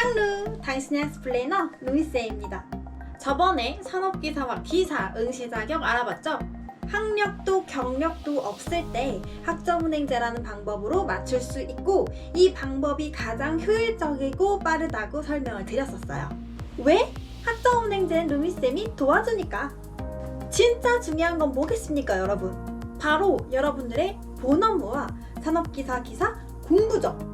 항루! 당신의 학습 플래너 루미쌤입니다. 저번에 산업기사와 기사 응시 자격 알아봤죠? 학력도 경력도 없을 때 학점은행제라는 방법으로 맞출 수 있고 이 방법이 가장 효율적이고 빠르다고 설명을 드렸었어요. 왜? 학점은행제는 루미쌤이 도와주니까. 진짜 중요한 건 뭐겠습니까, 여러분? 바로 여러분들의 본 업무와 산업기사 기사 공부죠.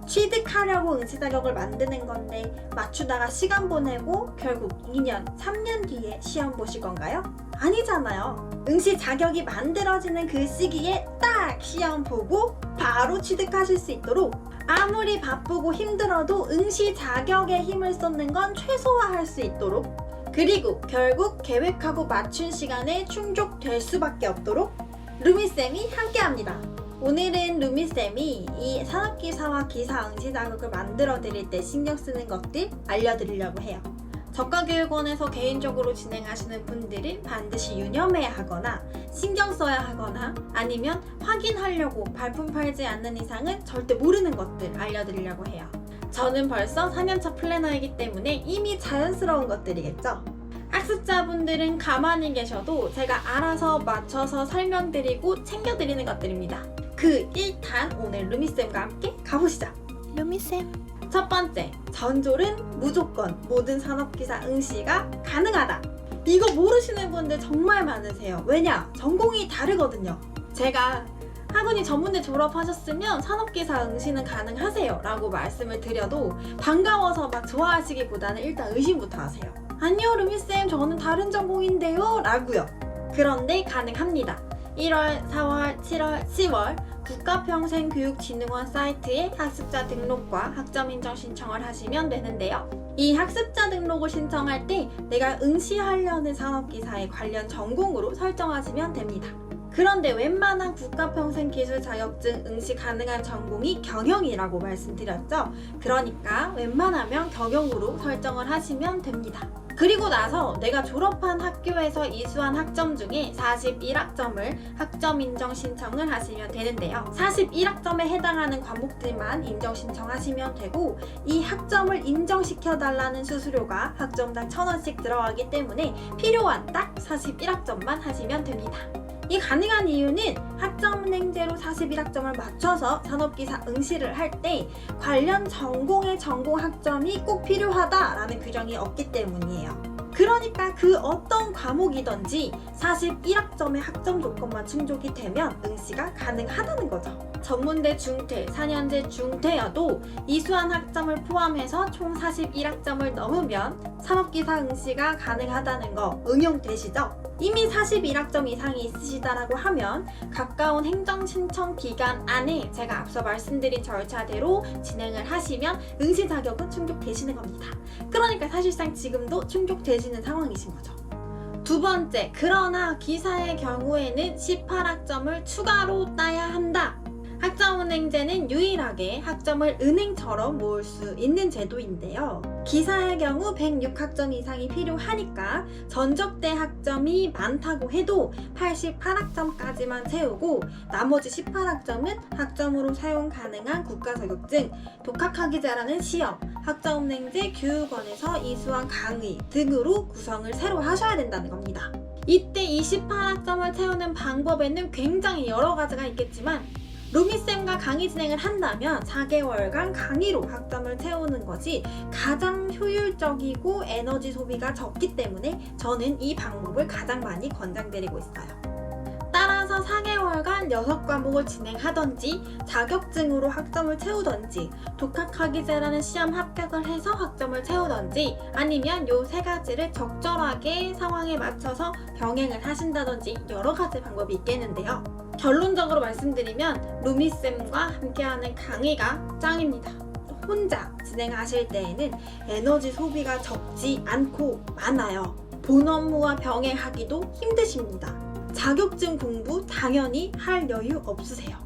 취득하려고 응시 자격을 만드는 건데 맞추다가 시간 보내고 결국 2년, 3년 뒤에 시험 보실 건가요? 아니잖아요. 응시 자격이 만들어지는 그 시기에 딱 시험 보고 바로 취득하실 수 있도록 아무리 바쁘고 힘들어도 응시 자격에 힘을 쏟는 건 최소화할 수 있도록 그리고 결국 계획하고 맞춘 시간에 충족될 수밖에 없도록 루미쌤이 함께합니다. 오늘은 루미쌤이 이 산업기사와 기사 응시 자격을 만들어 드릴 때 신경 쓰는 것들 알려드리려고 해요. 저가교육원에서 개인적으로 진행하시는 분들은 반드시 유념해야 하거나 신경 써야 하거나 아니면 확인하려고 발품 팔지 않는 이상은 절대 모르는 것들 알려드리려고 해요. 저는 벌써 4년차 플래너이기 때문에 이미 자연스러운 것들이겠죠? 학습자분들은 가만히 계셔도 제가 알아서 맞춰서 설명드리고 챙겨드리는 것들입니다. 그 1탄 오늘 루미쌤과 함께 가보시죠. 루미쌤. 첫 번째, 전졸은 무조건 모든 산업기사 응시가 가능하다. 이거 모르시는 분들 정말 많으세요. 왜냐? 전공이 다르거든요. 제가 학원이 전문대 졸업하셨으면 산업기사 응시는 가능하세요 라고 말씀을 드려도 반가워서 막 좋아하시기보다는 일단 의심부터 하세요. 아니요 루미쌤 저는 다른 전공인데요 라고요. 그런데 가능합니다. 1월, 4월, 7월, 10월 국가평생교육진흥원 사이트에 학습자 등록과 학점 인정 신청을 하시면 되는데요. 이 학습자 등록을 신청할 때 내가 응시하려는 산업기사에 관련 전공으로 설정하시면 됩니다. 그런데 웬만한 국가평생기술 자격증 응시 가능한 전공이 경영이라고 말씀드렸죠? 그러니까 웬만하면 경영으로 설정을 하시면 됩니다. 그리고 나서 내가 졸업한 학교에서 이수한 학점 중에 41학점을 학점 인정 신청을 하시면 되는데요. 41학점에 해당하는 과목들만 인정 신청하시면 되고 이 학점을 인정시켜달라는 수수료가 학점당 1,000원씩 들어가기 때문에 필요한 딱 41학점만 하시면 됩니다. 이 가능한 이유는 학점은행제로 41학점을 맞춰서 산업기사 응시를 할 때 관련 전공의 전공 학점이 꼭 필요하다라는 규정이 없기 때문이에요. 그러니까 그 어떤 과목이든지 41학점의 학점 조건만 충족이 되면 응시가 가능하다는 거죠. 전문대 중퇴, 4년제 중퇴여도 이수한 학점을 포함해서 총 41학점을 넘으면 산업기사 응시가 가능하다는 거 응용되시죠? 이미 41학점 이상이 있으시다라고 하면 가까운 행정신청 기간 안에 제가 앞서 말씀드린 절차대로 진행을 하시면 응시 자격은 충족되시는 겁니다. 그러니까 사실상 지금도 충족되시는 상황이신 거죠. 두 번째, 그러나 기사의 경우에는 18학점을 추가로 따야 한다. 학점은행제는 유일하게 학점을 은행처럼 모을 수 있는 제도인데요. 기사의 경우 106학점 이상이 필요하니까 전적대 학점이 많다고 해도 88학점까지만 채우고 나머지 18학점은 학점으로 사용 가능한 국가자격증, 독학하기 잘하는 시험, 학점은행제 교육원에서 이수한 강의 등으로 구성을 새로 하셔야 된다는 겁니다. 이때 이 18학점을 채우는 방법에는 굉장히 여러 가지가 있겠지만 루미쌤과 강의 진행을 한다면 4개월간 강의로 학점을 채우는 것이 가장 효율적이고 에너지 소비가 적기 때문에 저는 이 방법을 가장 많이 권장드리고 있어요. 따라서 4개월간 6과목을 진행하던지 자격증으로 학점을 채우던지 독학학위제라는 시험 합격을 해서 학점을 채우던지 아니면 요 3가지를 적절하게 상황에 맞춰서 병행을 하신다든지 여러 가지 방법이 있겠는데요. 결론적으로 말씀드리면 루미쌤과 함께하는 강의가 짱입니다. 혼자 진행하실 때에는 에너지 소비가 적지 않고 많아요. 본 업무와 병행하기도 힘드십니다. 자격증 공부 당연히 할 여유 없으세요.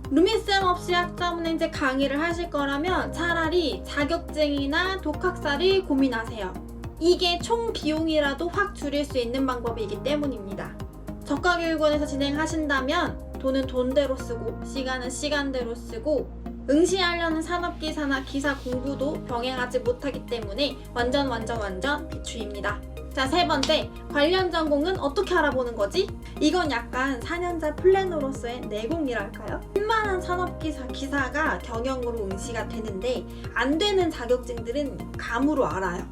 루미쌤 없이 학점은행제 강의를 하실 거라면 차라리 자격증이나 독학사를 고민하세요. 이게 총 비용이라도 확 줄일 수 있는 방법이기 때문입니다. 저가교육원에서 진행하신다면 돈은 돈대로 쓰고 시간은 시간대로 쓰고 응시하려는 산업기사나 기사 공부도 병행하지 못하기 때문에 완전 비추입니다. 자, 세 번째, 관련 전공은 어떻게 알아보는 거지? 이건 약간 4년자 플래너로서의 내공이랄까요? 웬만한 산업기사가 경영으로 응시가 되는데 안 되는 자격증들은 감으로 알아요.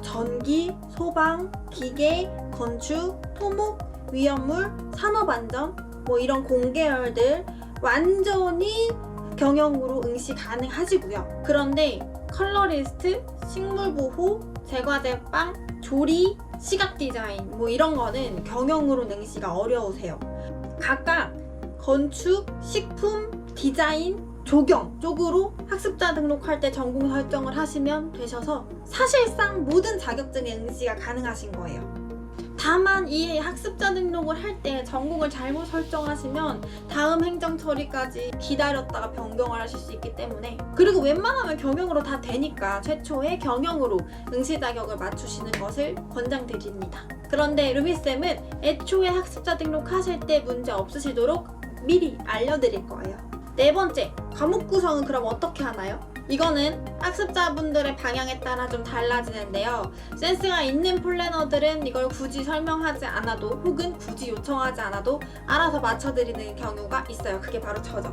전기, 소방, 기계, 건축, 토목, 위험물, 산업안전 뭐 이런 공계열들 완전히 경영으로 응시 가능하시고요. 그런데 컬러리스트, 식물보호, 제과제빵, 조리, 시각디자인 뭐 이런 거는 경영으로 응시가 어려우세요. 각각 건축, 식품, 디자인, 조경 쪽으로 학습자 등록할 때 전공 설정을 하시면 되셔서 사실상 모든 자격증에 응시가 가능하신 거예요. 다만 이 학습자 등록을 할 때 전공을 잘못 설정하시면 다음 행정 처리까지 기다렸다가 변경을 하실 수 있기 때문에, 그리고 웬만하면 경영으로 다 되니까 최초에 경영으로 응시 자격을 맞추시는 것을 권장드립니다. 그런데 루미쌤은 애초에 학습자 등록하실 때 문제 없으시도록 미리 알려드릴 거예요. 네 번째, 과목 구성은 그럼 어떻게 하나요? 이거는 학습자분들의 방향에 따라 좀 달라지는데요. 센스가 있는 플래너들은 이걸 굳이 설명하지 않아도 혹은 굳이 요청하지 않아도 알아서 맞춰드리는 경우가 있어요. 그게 바로 저죠.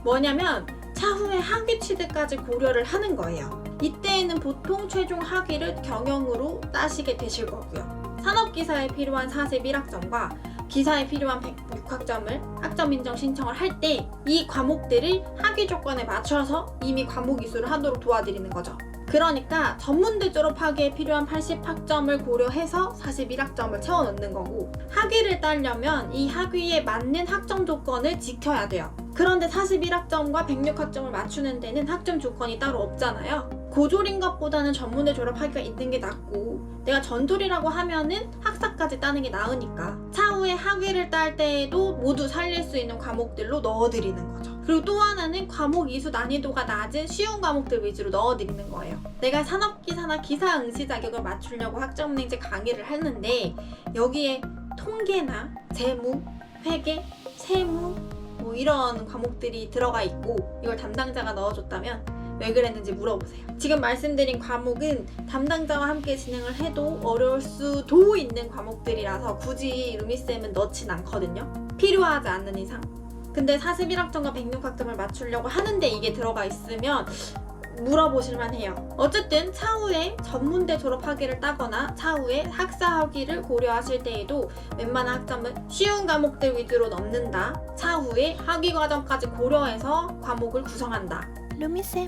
뭐냐면 차후에 학위 취득까지 고려를 하는 거예요. 이때에는 보통 최종 학위를 경영으로 따시게 되실 거고요. 산업기사에 필요한 41학점과 기사에 필요한 106학점을 학점 인정 신청을 할 때 이 과목들을 학위 조건에 맞춰서 이미 과목 이수를 하도록 도와드리는 거죠. 그러니까 전문대 졸업하기에 필요한 80학점을 고려해서 41학점을 채워넣는 거고, 학위를 따려면 이 학위에 맞는 학점 조건을 지켜야 돼요. 그런데 41학점과 106학점을 맞추는 데는 학점 조건이 따로 없잖아요. 고졸인 것보다는 전문대 졸업학위가 있는 게 낫고, 내가 전졸이라고 하면은 학사까지 따는 게 나으니까 차후에 학위를 딸 때에도 모두 살릴 수 있는 과목들로 넣어드리는 거죠. 그리고 또 하나는 과목 이수 난이도가 낮은 쉬운 과목들 위주로 넣어드리는 거예요. 내가 산업기사나 기사 응시 자격을 맞추려고 학점은행제 강의를 했는데 여기에 통계나 재무, 회계, 세무 뭐 이런 과목들이 들어가 있고 이걸 담당자가 넣어줬다면 왜 그랬는지 물어보세요. 지금 말씀드린 과목은 담당자와 함께 진행을 해도 어려울 수도 있는 과목들이라서 굳이 루미쌤은 넣진 않거든요. 필요하지 않는 이상. 근데 41학점과 106학점을 맞추려고 하는데 이게 들어가 있으면 물어보실만 해요. 어쨌든 차후에 전문대 졸업학위를 따거나 차후에 학사 학위를 고려하실 때에도 웬만한 학점은 쉬운 과목들 위주로 넣는다. 차후에 학위 과정까지 고려해서 과목을 구성한다. 루미쌤.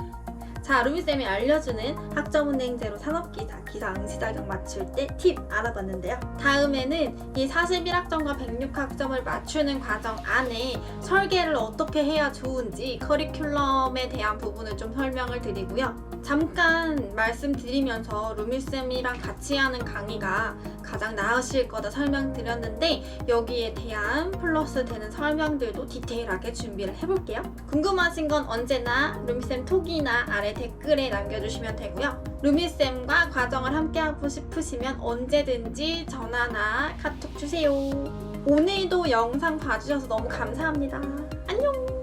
자, 루미쌤이 알려주는 학점은행제로 산업기사, 기사 응시 자격 맞출 때 팁 알아봤는데요. 다음에는 이 41학점과 106학점을 맞추는 과정 안에 설계를 어떻게 해야 좋은지 커리큘럼에 대한 부분을 좀 설명을 드리고요. 잠깐 말씀드리면서 루미쌤이랑 같이 하는 강의가 가장 나으실 거다 설명드렸는데 여기에 대한 플러스 되는 설명들도 디테일하게 준비를 해볼게요. 궁금하신 건 언제나 루미쌤 톡이나 아래 댓글에 남겨주시면 되고요. 루미쌤과 과정을 함께하고 싶으시면 언제든지 전화나 카톡 주세요. 오늘도 영상 봐주셔서 너무 감사합니다. 안녕!